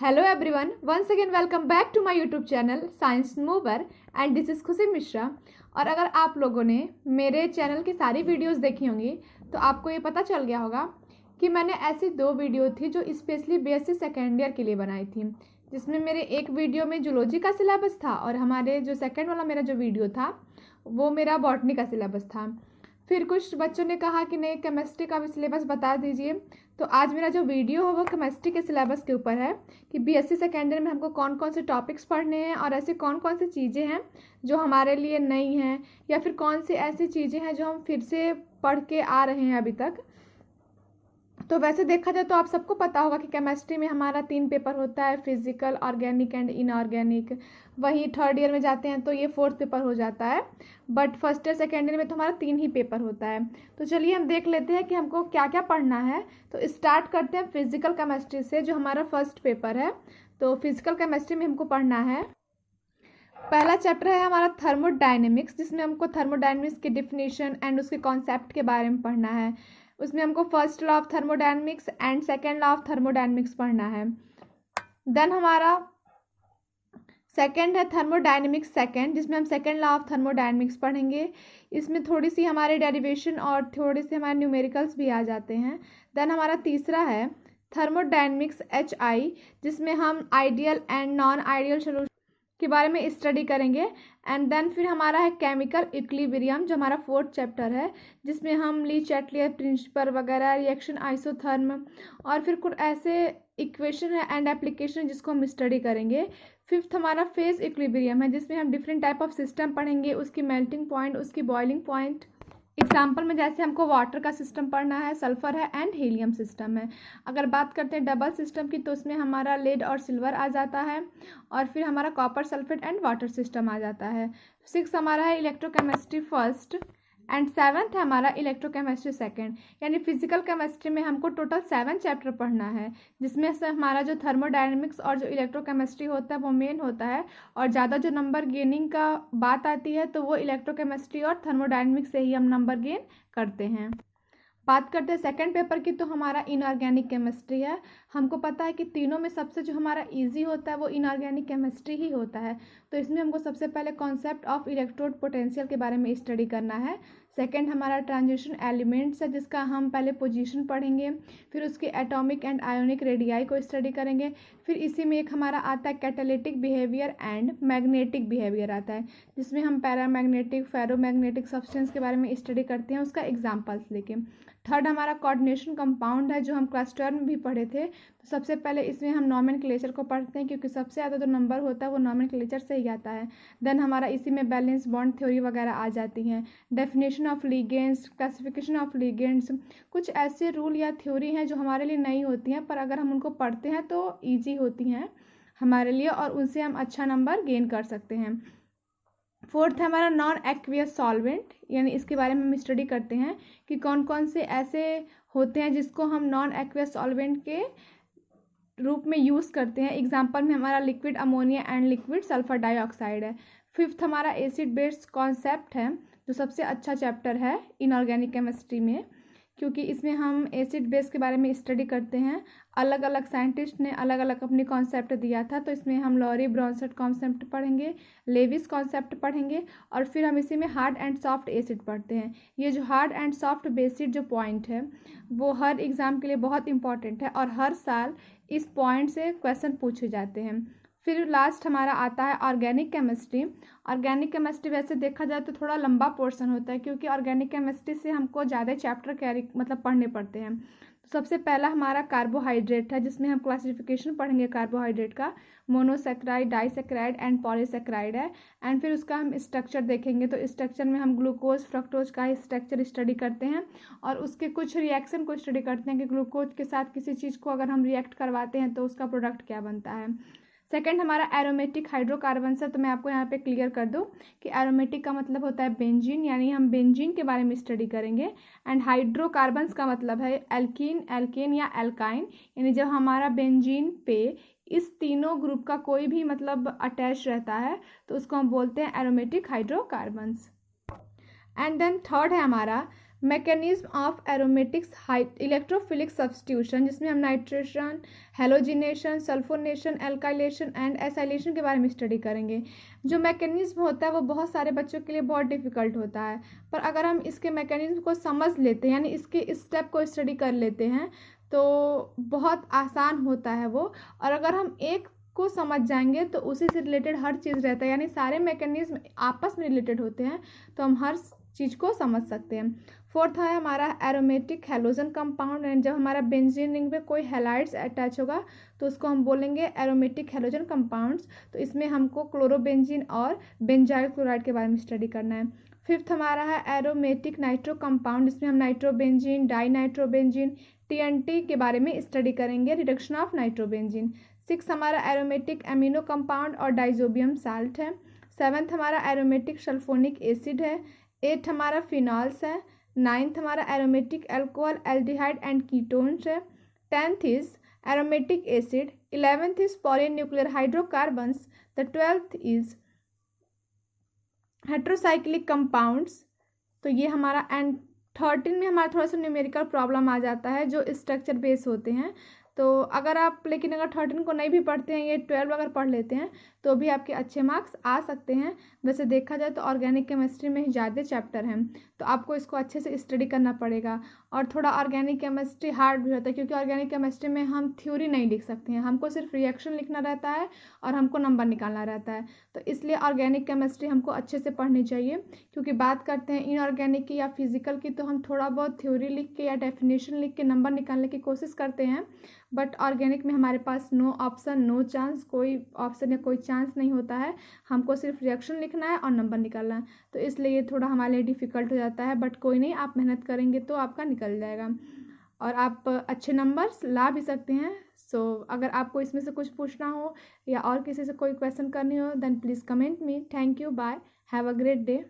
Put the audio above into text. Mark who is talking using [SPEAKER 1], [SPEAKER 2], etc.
[SPEAKER 1] Hello everyone, once again welcome back to my YouTube channel science mover and this is Khushi Mishra. और अगर आप लोगों ने मेरे चैनल की सारी वीडियोस देखी होंगी तो आपको ये पता चल गया होगा कि मैंने ऐसी 2 वीडियो थी जो स्पेशली बीएससी सेकेंड ईयर के लिए बनाई थी, जिसमें मेरे एक वीडियो में जूलॉजी का सिलेबस था और हमारे जो सेकेंड वाला मेरा जो वीडियो था वो मेरा बॉटनी का सिलेबस था। फिर कुछ बच्चों ने कहा कि नहीं, केमिस्ट्री का भी सिलेबस बता दीजिए। तो आज मेरा जो वीडियो है वो केमिस्ट्री के सिलेबस के ऊपर है कि बीएससी सेकेंड ईयर में हमको कौन कौन से टॉपिक्स पढ़ने हैं और ऐसे कौन कौन सी चीज़ें हैं जो हमारे लिए नई हैं, या फिर कौन सी ऐसी चीज़ें हैं जो हम फिर से पढ़ के आ रहे हैं अभी तक। तो वैसे देखा जाए तो आप सबको पता होगा कि केमिस्ट्री में हमारा 3 पेपर होता है, फिजिकल, ऑर्गेनिक एंड इनऑर्गेनिक। वहीं थर्ड ईयर में जाते हैं तो ये 4th पेपर हो जाता है, but first year second year में तो हमारा 3 ही पेपर होता है। तो चलिए हम देख लेते हैं कि हमको क्या क्या पढ़ना है। तो स्टार्ट करते हैं फिजिकल केमिस्ट्री से, जो हमारा फर्स्ट पेपर है। तो फिजिकल केमिस्ट्री में हमको पढ़ना है, पहला चैप्टर है हमारा थर्मोडायनेमिक्स, जिसमें हमको थर्मोडायनेमिक्स की डिफिनीशन एंड उसके कॉन्सेप्ट के बारे में पढ़ना है। उसमें हमको first law of thermodynamics and second law of thermodynamics पढ़ना है। देन हमारा सेकेंड है थर्मोडायनेमिक्स सेकेंड, जिसमें हम सेकेंड लॉ ऑफ थर्मोडायनेमिक्स पढ़ेंगे। इसमें थोड़ी सी हमारे डेरिवेशन और थोड़े से हमारे न्यूमेरिकल्स भी आ जाते हैं। देन हमारा तीसरा है थर्मोडायनेमिक्स HI, जिसमें हम ideal and non ideal solution के बारे में स्टडी करेंगे। एंड देन फिर हमारा है केमिकल इक्विलिब्रियम, जो हमारा 4th चैप्टर है, जिसमें हम ली चैटलियर प्रिंसिपल वगैरह, रिएक्शन आइसोथर्म और फिर कुछ ऐसे इक्वेशन है एंड एप्लीकेशन जिसको हम स्टडी करेंगे। 5th हमारा फेज इक्विलिब्रियम है, जिसमें हम डिफरेंट टाइप ऑफ सिस्टम पढ़ेंगे, उसकी मेल्टिंग पॉइंट, उसकी बॉइलिंग पॉइंट। एग्जाम्पल में जैसे हमको वाटर का सिस्टम पढ़ना है, सल्फर है एंड हीलियम सिस्टम है। अगर बात करते हैं डबल सिस्टम की, तो उसमें हमारा लेड और सिल्वर आ जाता है, और फिर हमारा copper sulphate and water system आ जाता है। 6 हमारा है इलेक्ट्रोकेमिस्ट्री फर्स्ट एंड 7th है हमारा इलेक्ट्रोकेमिस्ट्री सेकेंड। यानी फिजिकल केमिस्ट्री में हमको टोटल 7 चैप्टर पढ़ना है, जिसमें से हमारा जो थर्मोडायनेमिक्स और जो इलेक्ट्रोकेमिस्ट्री होता है वो मेन होता है, और ज़्यादा जो नंबर गेनिंग का बात आती है तो वो इलेक्ट्रोकेमिस्ट्री और थर्मोडायनेमिक्स से ही हम नंबर गेन करते हैं। बात करते हैं सेकंड पेपर की, तो हमारा इनऑर्गेनिक केमिस्ट्री है। हमको पता है कि तीनों में सबसे जो हमारा इजी होता है वो इनऑर्गेनिक केमिस्ट्री ही होता है। तो इसमें हमको सबसे पहले कॉन्सेप्ट ऑफ इलेक्ट्रोड पोटेंशियल के बारे में स्टडी करना है। सेकंड हमारा ट्रांजिशन एलिमेंट्स है, जिसका हम पहले पोजीशन पढ़ेंगे, फिर उसके एटॉमिक एंड आयोनिक रेडियाई को स्टडी करेंगे। फिर इसी में एक हमारा आता है catalytic behaviour and magnetic behaviour आता है, जिसमें हम पैरामैग्नेटिक, फेरोमैग्नेटिक सब्सटेंस के बारे में स्टडी करते हैं, उसका एग्जाम्पल्स लेके। थर्ड हमारा कोऑर्डिनेशन कंपाउंड है, जो हम क्लास 12 में भी पढ़े थे। तो सबसे पहले इसमें हम नॉमेनक्लेचर को पढ़ते हैं, क्योंकि सबसे ज़्यादा जो नंबर होता है वो नॉमेनक्लेचर से ही आता है। देन हमारा इसी में बैलेंस बॉन्ड थ्योरी वगैरह आ जाती हैं, definition of ligands, classification of ligands. कुछ ऐसे रूल या थ्योरी हैं जो हमारे लिए नई होती हैं, पर अगर हम उनको पढ़ते हैं तो ईजी होती हैं हमारे लिए, और उनसे हम अच्छा नंबर गेन कर सकते हैं। 4th है हमारा नॉन एक्वियस सॉल्वेंट, यानी इसके बारे में हम स्टडी करते हैं कि कौन कौन से ऐसे होते हैं जिसको हम नॉन एक्वियस सॉल्वेंट के रूप में यूज़ करते हैं। एग्जाम्पल में हमारा liquid ammonia and liquid sulphur dioxide है। 5th हमारा एसिड बेस्ड कॉन्सेप्ट है, जो सबसे अच्छा चैप्टर है इनऑर्गेनिक केमिस्ट्री में, क्योंकि इसमें हम एसिड बेस के बारे में स्टडी करते हैं। अलग अलग साइंटिस्ट ने अलग अलग अपने कॉन्सेप्ट दिया था, तो इसमें हम लॉरी ब्रॉन्सेट कॉन्सेप्ट पढ़ेंगे, लेविस कॉन्सेप्ट पढ़ेंगे, और फिर हम इसी में हार्ड एंड सॉफ्ट एसिड पढ़ते हैं। ये जो हार्ड एंड सॉफ्ट बेसिड जो पॉइंट है वो हर एग्ज़ाम के लिए बहुत इंपॉर्टेंट है, और हर साल इस पॉइंट से क्वेश्चन पूछे जाते हैं। फिर लास्ट हमारा आता है ऑर्गेनिक केमिस्ट्री। ऑर्गेनिक केमिस्ट्री वैसे देखा जाए तो थोड़ा लंबा पोर्शन होता है, क्योंकि ऑर्गेनिक केमिस्ट्री से हमको ज़्यादा चैप्टर कैरी पढ़ने पड़ते हैं। तो सबसे पहला हमारा कार्बोहाइड्रेट है, जिसमें हम क्लासिफिकेशन पढ़ेंगे कार्बोहाइड्रेट का, मोनोसेक्राइड, डाइसेक्राइड एंड पॉलीसेक्राइड है। एंड फिर उसका हम स्ट्रक्चर देखेंगे, तो स्ट्रक्चर में हम ग्लूकोज फ्रक्टोज का ही स्ट्रक्चर स्टडी करते हैं, और उसके कुछ रिएक्शन को स्टडी करते हैं कि ग्लूकोज के साथ किसी चीज़ को अगर हम रिएक्ट करवाते हैं तो उसका प्रोडक्ट क्या बनता है। सेकेंड हमारा एरोमेटिक हाइड्रोकार्बन है। तो मैं आपको यहाँ पे क्लियर कर दूँ कि एरोमेटिक का मतलब होता है बेंजीन, यानी हम बेंजीन के बारे में स्टडी करेंगे। एंड हाइड्रोकार्बन्स का मतलब है एल्कीन, एल्केन या एल्काइन, यानी जब हमारा बेंजीन पे इस तीनों ग्रुप का कोई भी मतलब अटैच रहता है तो उसको हम बोलते हैं aromatic hydrocarbons. And then third है हमारा mechanism of aromatics electrophilic substitution, जिसमें हम nitration, halogenation, sulphonation, alkylation and acylation के बारे में स्टडी करेंगे। जो मैकेनिज्म होता है वो बहुत सारे बच्चों के लिए बहुत डिफ़िकल्ट होता है, पर अगर हम इसके मैकेनिज्म को समझ लेते हैं, यानी इसके स्टेप को स्टडी कर लेते हैं, तो बहुत आसान होता है वो। और अगर हम एक को समझ जाएंगे तो उसी से रिलेटेड हर चीज़ रहता है, यानी सारे मैकेनिज्म आपस में रिलेटेड होते हैं, तो हम हर चीज़ को समझ सकते हैं। फोर्थ है हमारा एरोमेटिक हेलोजन कंपाउंड, एंड जब हमारा बेंजीन रिंग पे कोई हैलाइड्स अटैच होगा तो उसको हम बोलेंगे एरोमेटिक हेलोजन कंपाउंड्स। तो इसमें हमको क्लोरोबेंजीन और बेंजाइल क्लोराइड के बारे में स्टडी करना है। फिफ्थ हमारा है एरोमेटिक नाइट्रो कंपाउंड, जिसमें हम नाइट्रोबेंजीन, डाई नाइट्रोबेंजीन, TNT के बारे में स्टडी करेंगे, रिडक्शन ऑफ नाइट्रोबेंजीन। सिक्स हमारा एरोमेटिक एमिनो कंपाउंड और डाइजोबियम साल्ट है। सेवन्थ हमारा एरोमेटिक सल्फोनिक एसिड है। एट हमारा फिनॉल्स है। नाइन्थ हमारा aromatic alcohol, aldehyde and ketones है। 10th is aromatic acid. 11th is polynuclear hydrocarbons. The 12th is heterocyclic compounds. तो ये हमारा, एंड 13 में हमारा थोड़ा सा न्यूमेरिकल प्रॉब्लम आ जाता है जो स्ट्रक्चर बेस होते हैं। तो अगर आप, लेकिन अगर 13 को नहीं भी पढ़ते हैं, ये 12 अगर पढ़ लेते हैं तो भी आपके अच्छे मार्क्स आ सकते हैं। वैसे देखा जाए तो ऑर्गेनिक केमिस्ट्री में ही ज़्यादा चैप्टर हैं, तो आपको इसको अच्छे से स्टडी करना पड़ेगा। और थोड़ा ऑर्गेनिक केमिस्ट्री हार्ड भी होता है, क्योंकि ऑर्गेनिक केमिस्ट्री में हम थ्योरी नहीं लिख सकते हैं, हमको सिर्फ रिएक्शन लिखना रहता है और हमको नंबर निकालना रहता है। तो इसलिए ऑर्गेनिक केमिस्ट्री हमको अच्छे से पढ़नी चाहिए, क्योंकि बात करते हैं इनऑर्गेनिक की या फिजिकल की, तो हम थोड़ा बहुत थ्योरी लिख के या डेफिनेशन लिख के नंबर निकालने की कोशिश करते हैं, बट ऑर्गेनिक में हमारे पास नो ऑप्शन, नो चांस, कोई ऑप्शन या कोई चांस नहीं होता है। हमको सिर्फ रिएक्शन लिखना है और नंबर निकालना है, तो इसलिए ये थोड़ा हमारे लिए डिफ़िकल्ट हो जाता है, बट कोई नहीं, आप मेहनत करेंगे तो आपका निकल जाएगा और आप अच्छे नंबर्स ला भी सकते हैं। सो अगर आपको इसमें से कुछ पूछना हो या और किसी से कोई क्वेश्चन करनी हो, then please comment me. Thank you, bye, have a great day.